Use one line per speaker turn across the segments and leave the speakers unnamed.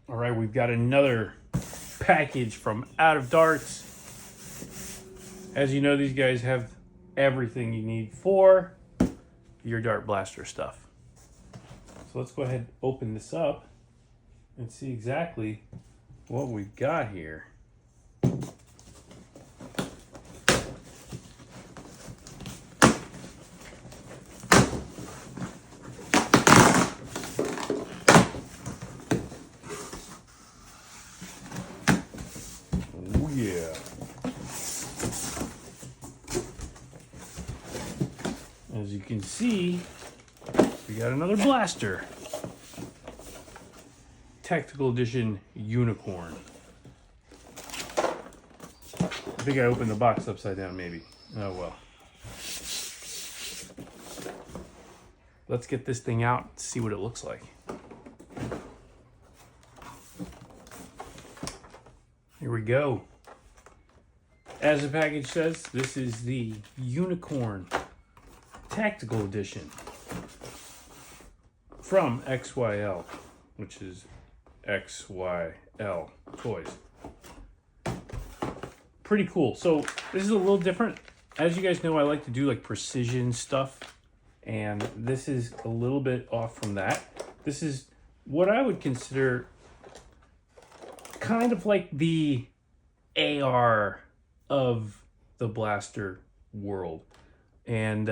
All right, we've got another package from Out of Darts. As you know, these guys have everything you need for your dart blaster stuff. So let's go ahead and open this up and see exactly what we've got here. Oh yeah. As you can see, we got another blaster. Tactical Edition Unicorn. I think I opened the box upside down, maybe. Oh well. Let's get this thing out and see what it looks like. Here we go. As the package says, this is the Unicorn Tactical Edition from XYL, which is XYL Toys. Pretty cool. So this is a little different. As you guys know, I like to do like precision stuff, and this is a little bit off from that. This is what I would consider kind of like the AR of the blaster world. And,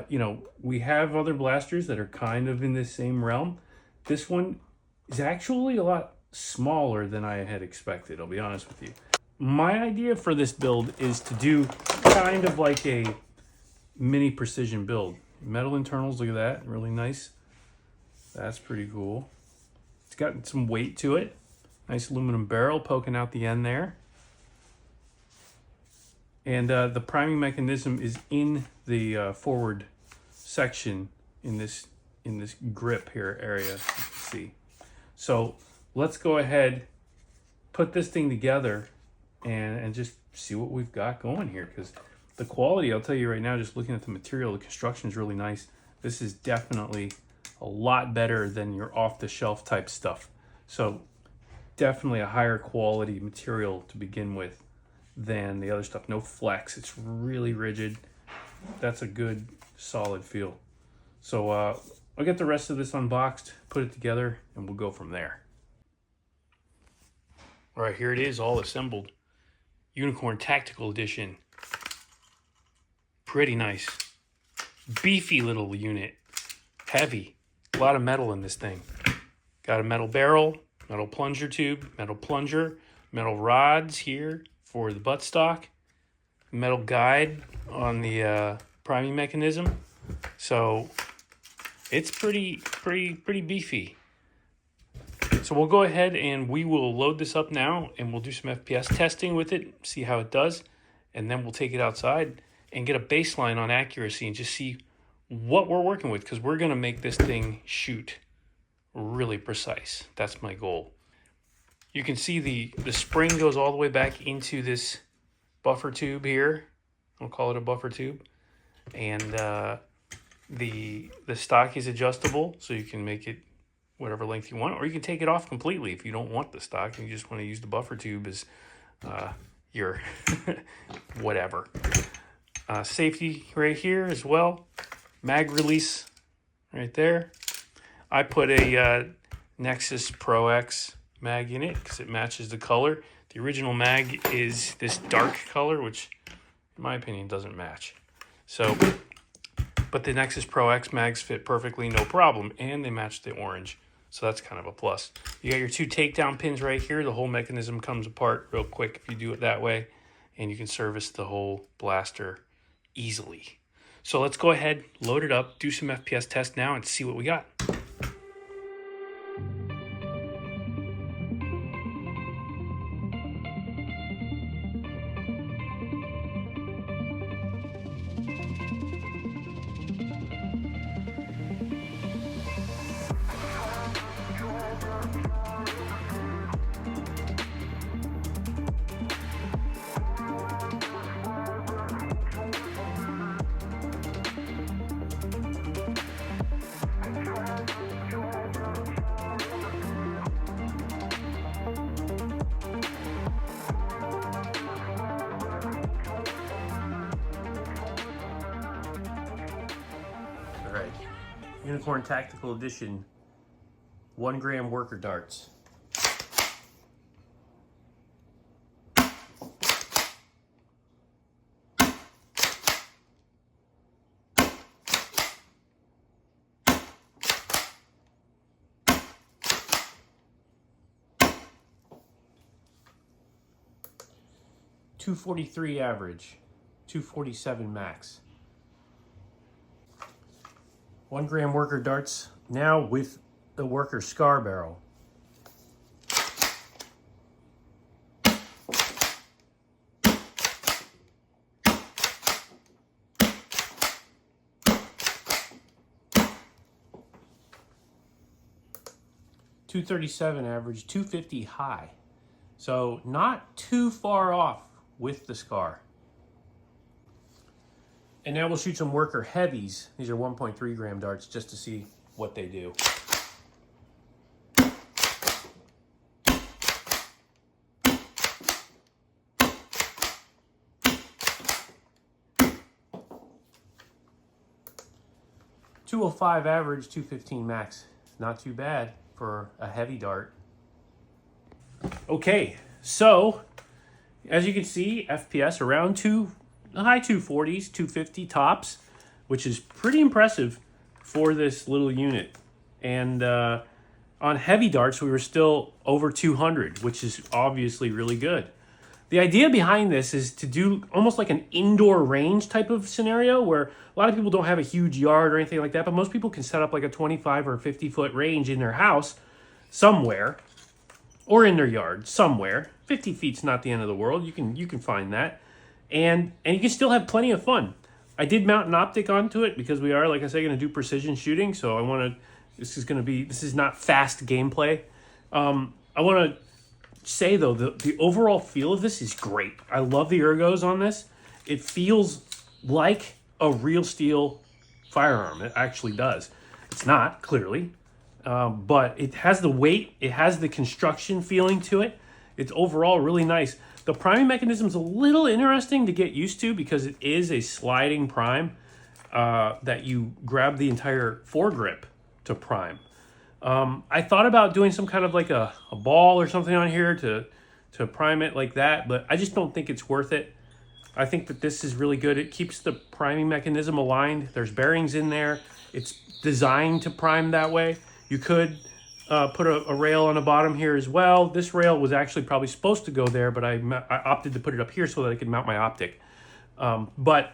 you know, we have other blasters that are kind of in this same realm. This one is actually a lot smaller than I had expected, I'll be honest with you. My idea for this build is to do kind of like a mini precision build. Metal internals, look at that, really nice. That's pretty cool. It's got some weight to it. Nice aluminum barrel poking out the end there. And the priming mechanism is in the forward section in this grip here area, you can see. So let's go ahead, put this thing together, and just see what we've got going here. Because the quality, I'll tell you right now, just looking at the material, the construction is really nice. This is definitely a lot better than your off-the-shelf type stuff. So definitely a higher quality material to begin with than the other stuff. No flex, it's really rigid. That's a good solid feel. So I'll get the rest of this unboxed, put it together, and we'll go from there. All right, here it is, all assembled. Unicorn Tactical Edition. Pretty nice. Beefy little unit. Heavy. A lot of metal in this thing. Got a metal barrel, metal plunger tube, metal plunger, metal rods here for the buttstock, metal guide on the priming mechanism. So it's pretty beefy. So we'll go ahead and we will load this up now, and we'll do some FPS testing with it, see how it does, and then we'll take it outside and get a baseline on accuracy and just see what we're working with, because we're going to make this thing shoot really precise. That's my goal. You can see the spring goes all the way back into this buffer tube here. I'll call it a buffer tube. And the stock is adjustable, so you can make it whatever length you want, or you can take it off completely if you don't want the stock and you just want to use the buffer tube as your whatever. Safety right here as well. Mag release right there. I put a Nexus Pro X mag in it because it matches the color. The original mag is this dark color, which in my opinion doesn't match. So, but the Nexus Pro X mags fit perfectly, no problem, and they match the orange. So that's kind of a plus. You got your two takedown pins right here. The whole mechanism comes apart real quick if you do it that way, and you can service the whole blaster easily. So let's go ahead, load it up, do some FPS tests now, and see what we got. Unicorn Tactical Edition 1 gram worker darts. .243 average, 247 max. 1 gram worker darts now with the worker scar barrel. .237 average, 250 high. So not too far off with the scar. And now we'll shoot some worker heavies. These are 1.3 gram darts just to see what they do. .205 average, 215 max. Not too bad for a heavy dart. Okay, so as you can see, FPS around high 240s, 250 tops, which is pretty impressive for this little unit. And on heavy darts, we were still over 200, which is obviously really good. The idea behind this is to do almost like an indoor range type of scenario where a lot of people don't have a huge yard or anything like that, but most people can set up like a 25 or 50 foot range in their house somewhere, or in their yard somewhere. 50 feet's not the end of the world. You can find that. And you can still have plenty of fun. I did mount an optic onto it because we are, like I said, going to do precision shooting. So this is not fast gameplay. I want to say though, the overall feel of this is great. I love the ergos on this. It feels like a real steel firearm. It actually does. It's not, clearly. But it has the weight, it has the construction feeling to it. It's overall really nice. The priming mechanism is a little interesting to get used to because it is a sliding prime that you grab the entire foregrip to prime. I thought about doing some kind of like a ball or something on here to prime it like that, but I just don't think it's worth it. I think that this is really good. It keeps the priming mechanism aligned. There's bearings in there. It's designed to prime that way. You could put a rail on the bottom here as well. This rail was actually probably supposed to go there, but I opted to put it up here so that I could mount my optic. But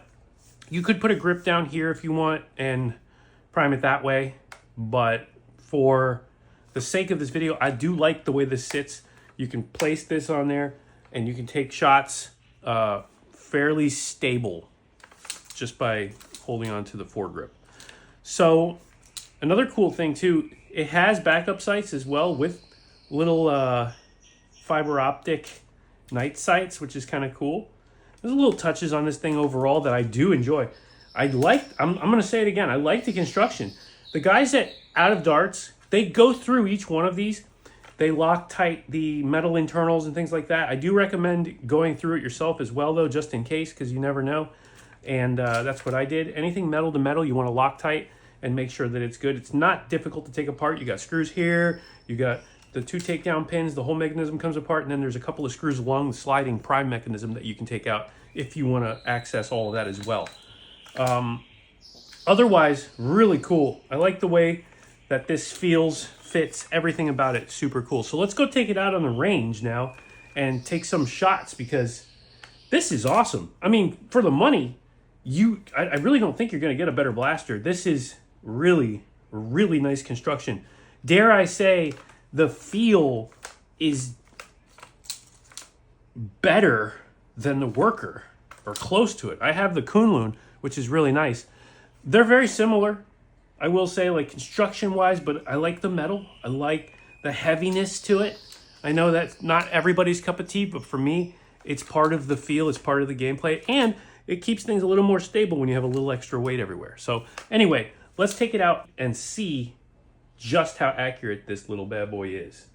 you could put a grip down here if you want and prime it that way. But for the sake of this video, I do like the way this sits. You can place this on there and you can take shots fairly stable just by holding on to the foregrip. So another cool thing too, it has backup sights as well with little fiber optic night sights, which is kind of cool. There's little touches on this thing overall that I do enjoy. I'm going to say it again. I like the construction. The guys at Out of Darts, they go through each one of these. They lock tight the metal internals and things like that. I do recommend going through it yourself as well, though, just in case, because you never know. And that's what I did. Anything metal to metal, you want to lock tight and make sure that it's good. It's not difficult to take apart. You got screws here. You got the 2 takedown pins. The whole mechanism comes apart. And then there's a couple of screws along the sliding prime mechanism that you can take out if you want to access all of that as well. Otherwise, really cool. I like the way that this feels, fits, everything about it. Super cool. So let's go take it out on the range now and take some shots because this is awesome. I mean, for the money, I really don't think you're going to get a better blaster. This is really, really nice construction. Dare I say, the feel is better than the worker, or close to it. I have the Kunlun, which is really nice. They're very similar, I will say, like construction-wise, but I like the metal. I like the heaviness to it. I know that's not everybody's cup of tea, but for me, it's part of the feel, it's part of the gameplay, and it keeps things a little more stable when you have a little extra weight everywhere. So anyway, let's take it out and see just how accurate this little bad boy is.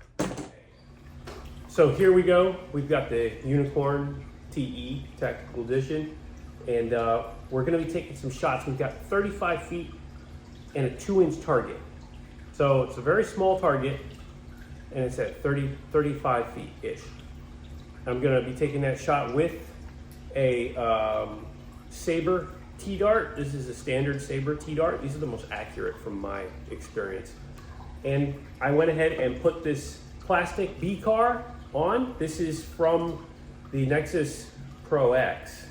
So here we go. We've got the Unicorn TE Tactical Edition, and we're gonna be taking some shots. We've got 35 feet
and a 2-inch target. So it's a very small target, and it's at 35 feet-ish. I'm gonna be taking that shot with a Saber T-dart. This is a standard Saber T-dart. These are the most accurate from my experience. And I went ahead and put this plastic B-car on. This is from the Nexus Pro X.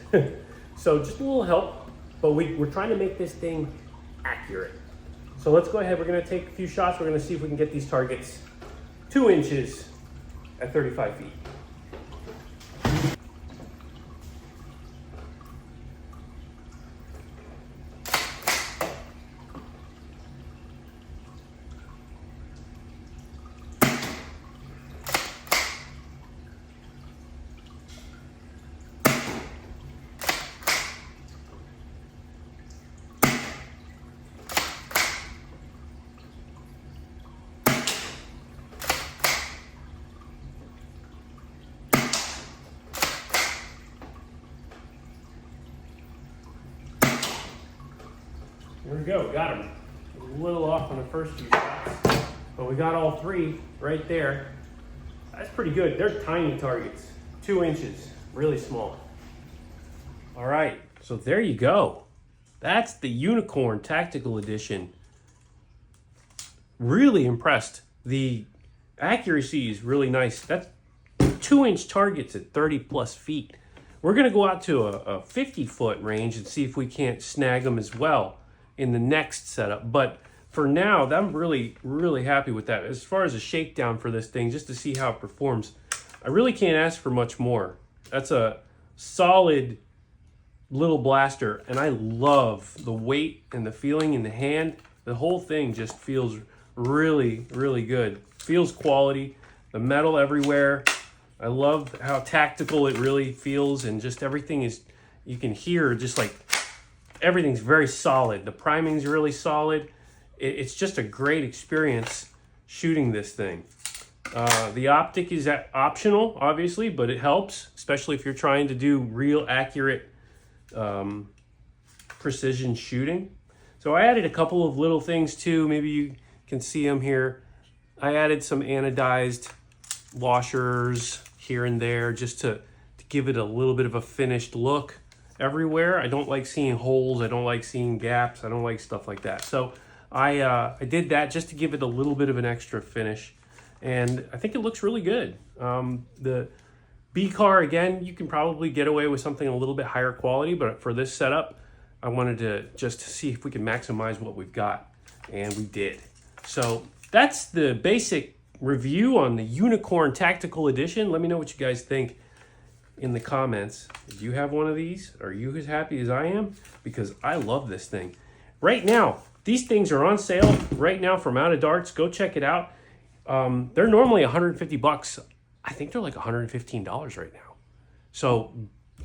So just a little help, but we're trying to make this thing accurate. So let's go ahead, we're gonna take a few shots. We're gonna see if we can get these targets 2 inches at 35 feet. There we go, got him. A little off on the first few shots, but we got all 3 right there. That's pretty good. They're tiny targets, 2 inches, really small. All right, so there you go. That's the Unicorn Tactical Edition. Really impressed. The accuracy is really nice. That's 2-inch targets at 30 plus feet. We're gonna go out to a 50-foot range and see if we can't snag them as well in the next setup. But for now, I'm really, really happy with that. As far as a shakedown for this thing, just to see how it performs, I really can't ask for much more. That's a solid little blaster, and I love the weight and the feeling in the hand. The whole thing just feels really, really good. Feels quality, the metal everywhere. I love how tactical it really feels, and just everything is, you can hear just like, everything's very solid. The priming's really solid. It's just a great experience shooting this thing. The optic is optional, obviously, but it helps, especially if you're trying to do real accurate precision shooting. So I added a couple of little things too. Maybe you can see them here. I added some anodized washers here and there just to give it a little bit of a finished look everywhere. I don't like seeing holes. I don't like seeing gaps. I don't like stuff like that. So I did that just to give it a little bit of an extra finish. And I think it looks really good. The B-car, again, you can probably get away with something a little bit higher quality, but for this setup, I wanted to just see if we can maximize what we've got, and we did. So that's the basic review on the Unicorn Tactical Edition. Let me know what you guys think in the comments. Do you have one of these? Are you as happy as I am? Because I love this thing. Right now, these things are on sale right now from Out of Darts. Go check it out. They're normally 150 bucks. I think they're like $115 right now. So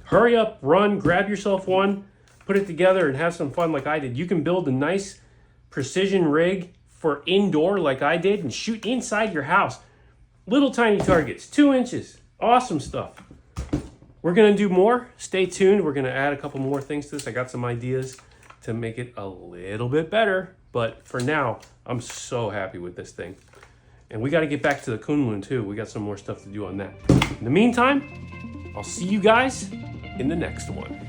hurry up, run, grab yourself one, put it together and have some fun like I did. You can build a nice precision rig for indoor like I did and shoot inside your house. Little tiny targets, 2 inches, awesome stuff. We're gonna do more, stay tuned. We're gonna add a couple more things to this. I got some ideas to make it a little bit better, but for now, I'm so happy with this thing. And we got to get back to the Kunlun too. We got some more stuff to do on that. In the meantime, I'll see you guys in the next one.